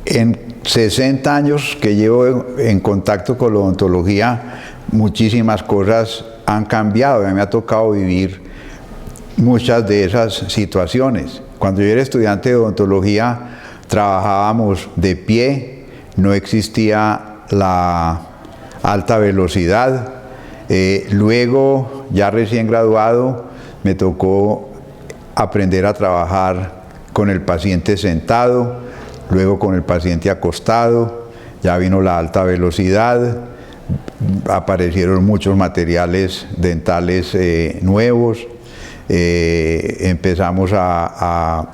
En 60 años que llevo en contacto con la odontología, muchísimas cosas han cambiado. A mí me ha tocado vivir muchas de esas situaciones. Cuando yo era estudiante de odontología, trabajábamos de pie, no existía la alta velocidad. Luego, ya recién graduado, me tocó aprender a trabajar con el paciente sentado, luego con el paciente acostado. Ya vino la alta velocidad, aparecieron muchos materiales dentales nuevos. Empezamos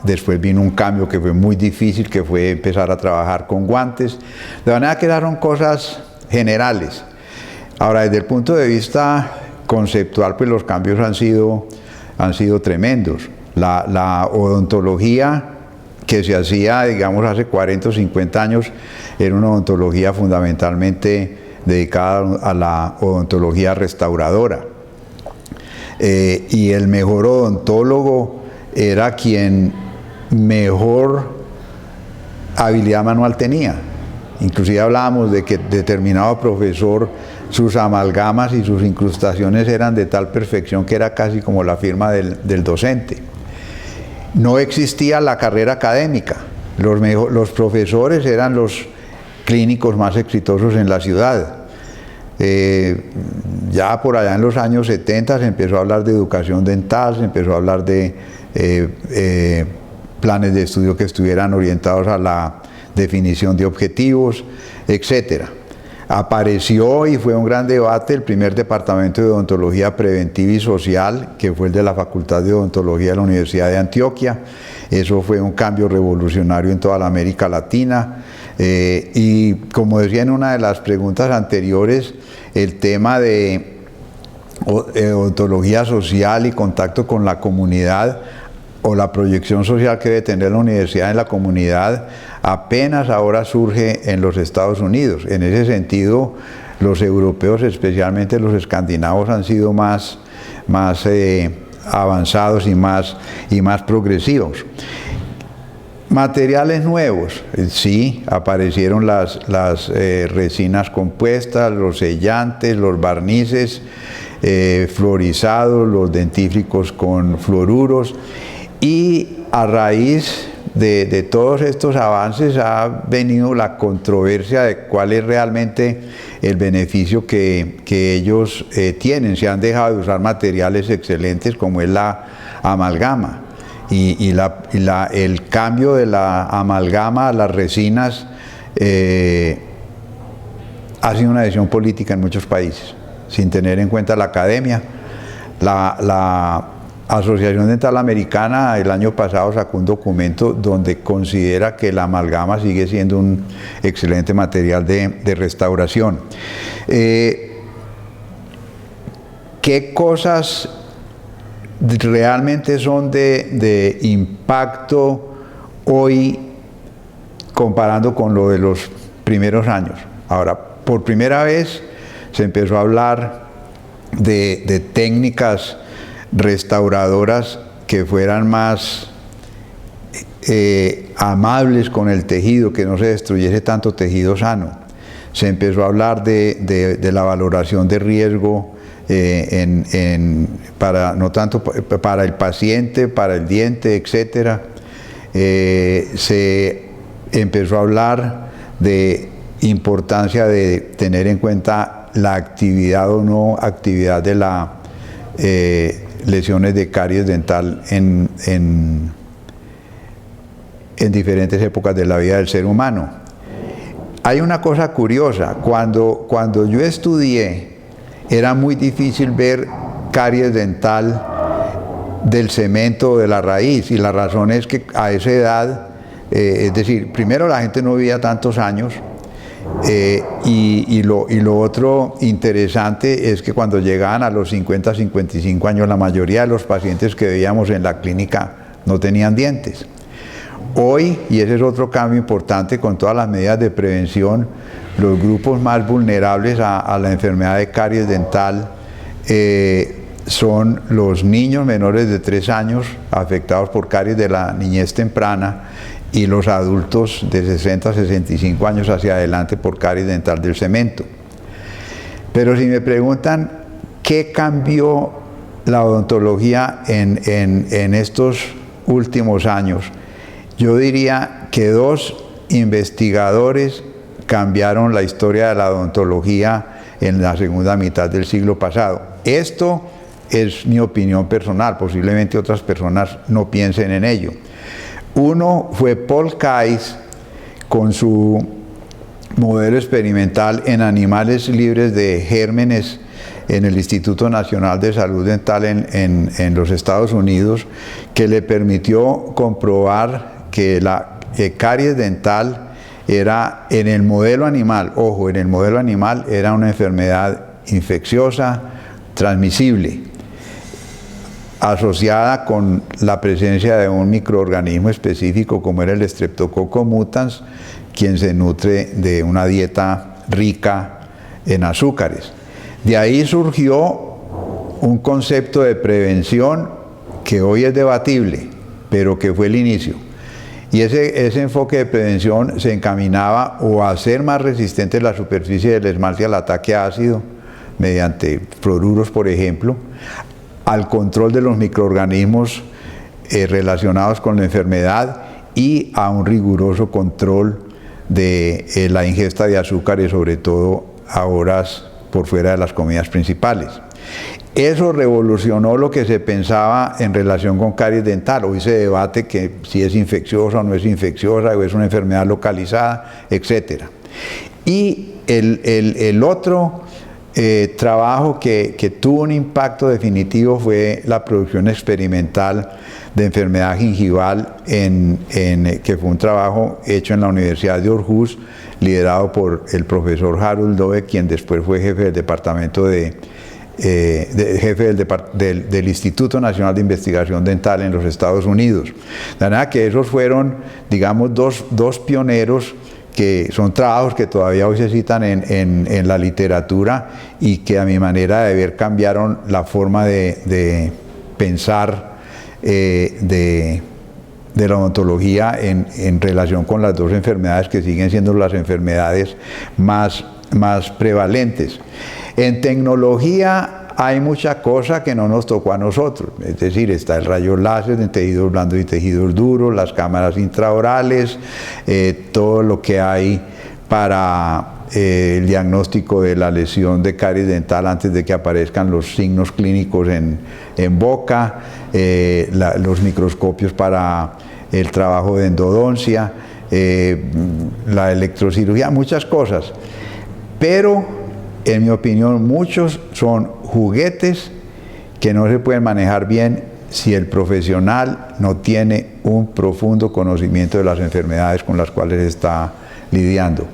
después vino un cambio que fue muy difícil, que fue empezar a trabajar con guantes, de manera que eran cosas generales. Ahora, desde el punto de vista conceptual, pues los cambios han sido tremendos. La odontología que se hacía, digamos, hace 40 o 50 años, era una odontología fundamentalmente dedicada a la odontología restauradora. Y el mejor odontólogo era quien mejor habilidad manual tenía. Inclusive hablábamos de que determinado profesor, sus amalgamas y sus incrustaciones eran de tal perfección que era casi como la firma del docente. No existía la carrera académica. Los profesores eran los clínicos más exitosos en la ciudad. Ya por allá en los años 70 se empezó a hablar de educación dental, se empezó a hablar de planes de estudio que estuvieran orientados a la definición de objetivos, etc. Apareció y fue un gran debate el primer departamento de odontología preventiva y social, que fue el de la Facultad de Odontología de la Universidad de Antioquia. Eso fue un cambio revolucionario en toda la América Latina. Y como decía en una de las preguntas anteriores, el tema de odontología social y contacto con la comunidad, o la proyección social que debe tener la universidad en la comunidad, apenas ahora surge en los Estados Unidos. En ese sentido, los europeos, especialmente los escandinavos, han sido más avanzados y más progresivos. Materiales nuevos, sí, aparecieron las resinas compuestas, los sellantes, los barnices fluorizados, los dentífricos con fluoruros, y a raíz de todos estos avances ha venido la controversia de cuál es realmente el beneficio que ellos tienen. Se han dejado de usar materiales excelentes como es la amalgama. Y el cambio de la amalgama a las resinas ha sido una decisión política en muchos países, sin tener en cuenta la academia. La Asociación Dental Americana el año pasado sacó un documento donde considera que la amalgama sigue siendo un excelente material de restauración. ¿Qué cosas realmente son de impacto hoy comparando con lo de los primeros años? Ahora, por primera vez se empezó a hablar de técnicas restauradoras que fueran más amables con el tejido, que no se destruyese tanto tejido sano. Se empezó a hablar de la valoración de riesgo no tanto para el paciente, para el diente, etc. Se empezó a hablar de importancia de tener en cuenta la actividad o no actividad de la lesiones de caries dental en diferentes épocas de la vida del ser humano. Hay una cosa curiosa, cuando yo estudié era muy difícil ver caries dental del cemento o de la raíz, y la razón es que a esa edad, es decir, primero la gente no vivía tantos años, y lo otro interesante es que cuando llegaban a los 50, 55 años, la mayoría de los pacientes que veíamos en la clínica no tenían dientes. Hoy, y ese es otro cambio importante con todas las medidas de prevención, los grupos más vulnerables a la enfermedad de caries dental son los niños menores de 3 años afectados por caries de la niñez temprana y los adultos de 60 a 65 años hacia adelante por caries dental del cemento. Pero si me preguntan qué cambió la odontología en estos últimos años, yo diría que dos investigadores cambiaron la historia de la odontología en la segunda mitad del siglo pasado. Esto es mi opinión personal, posiblemente otras personas no piensen en ello. Uno fue Paul Kais con su modelo experimental en animales libres de gérmenes en el Instituto Nacional de Salud Dental en los Estados Unidos, que le permitió comprobar que la caries dental era en el modelo animal, ojo, en el modelo animal era una enfermedad infecciosa, transmisible, asociada con la presencia de un microorganismo específico como era el Streptococcus mutans, quien se nutre de una dieta rica en azúcares. De ahí surgió un concepto de prevención que hoy es debatible, pero que fue el inicio. Y ese enfoque de prevención se encaminaba o a hacer más resistente la superficie del esmalte al ataque ácido, mediante fluoruros, por ejemplo, al control de los microorganismos relacionados con la enfermedad y a un riguroso control de la ingesta de azúcares, sobre todo a horas por fuera de las comidas principales. Eso revolucionó lo que se pensaba en relación con caries dental. Hoy se debate que si es infecciosa o no es infecciosa, o es una enfermedad localizada, etc. Y el otro trabajo que tuvo un impacto definitivo fue la producción experimental de enfermedad gingival, que fue un trabajo hecho en la Universidad de Aarhus, liderado por el profesor Harold Dove, quien después fue jefe del departamento jefe del Instituto Nacional de Investigación Dental en los Estados Unidos. De manera que esos fueron, digamos, dos pioneros, que son trabajos que todavía hoy se citan en la literatura y que a mi manera de ver cambiaron la forma de pensar de la odontología en relación con las dos enfermedades que siguen siendo las enfermedades más prevalentes. En tecnología hay mucha cosa que no nos tocó a nosotros, es decir, está el rayo láser en tejidos blandos y tejidos duros, las cámaras intraorales, todo lo que hay para el diagnóstico de la lesión de caries dental antes de que aparezcan los signos clínicos en boca, los microscopios para el trabajo de endodoncia, la electrocirugía, muchas cosas. Pero, en mi opinión, muchos son juguetes que no se pueden manejar bien si el profesional no tiene un profundo conocimiento de las enfermedades con las cuales está lidiando.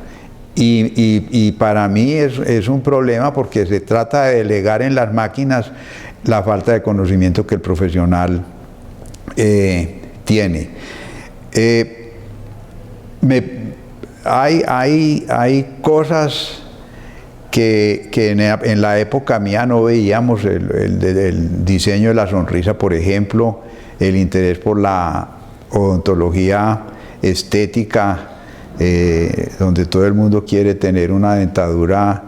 Y para mí es un problema porque se trata de delegar en las máquinas la falta de conocimiento que el profesional tiene. Hay cosas que en la época mía no veíamos, el diseño de la sonrisa, por ejemplo, el interés por la odontología estética, donde todo el mundo quiere tener una dentadura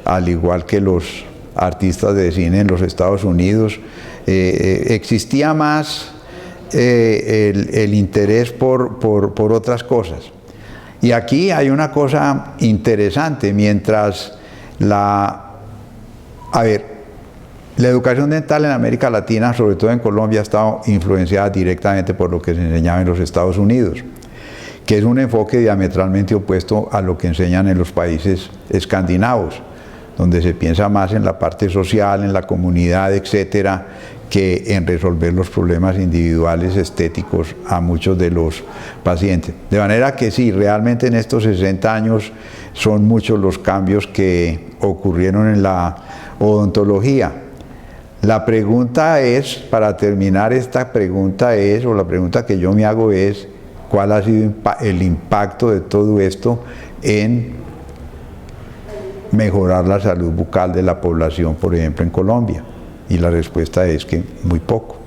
al igual que los artistas de cine en los Estados Unidos. Existía más el interés por otras cosas. Y aquí hay una cosa interesante, mientras la educación dental en América Latina, sobre todo en Colombia, ha estado influenciada directamente por lo que se enseñaba en los Estados Unidos, que es un enfoque diametralmente opuesto a lo que enseñan en los países escandinavos, donde se piensa más en la parte social, en la comunidad, etcétera, que en resolver los problemas individuales estéticos a muchos de los pacientes. De manera que sí, realmente en estos 60 años son muchos los cambios que ocurrieron en la odontología. La pregunta es, para terminar esta pregunta o la pregunta que yo me hago es, ¿cuál ha sido el impacto de todo esto en mejorar la salud bucal de la población, por ejemplo, en Colombia? Y la respuesta es que muy poco.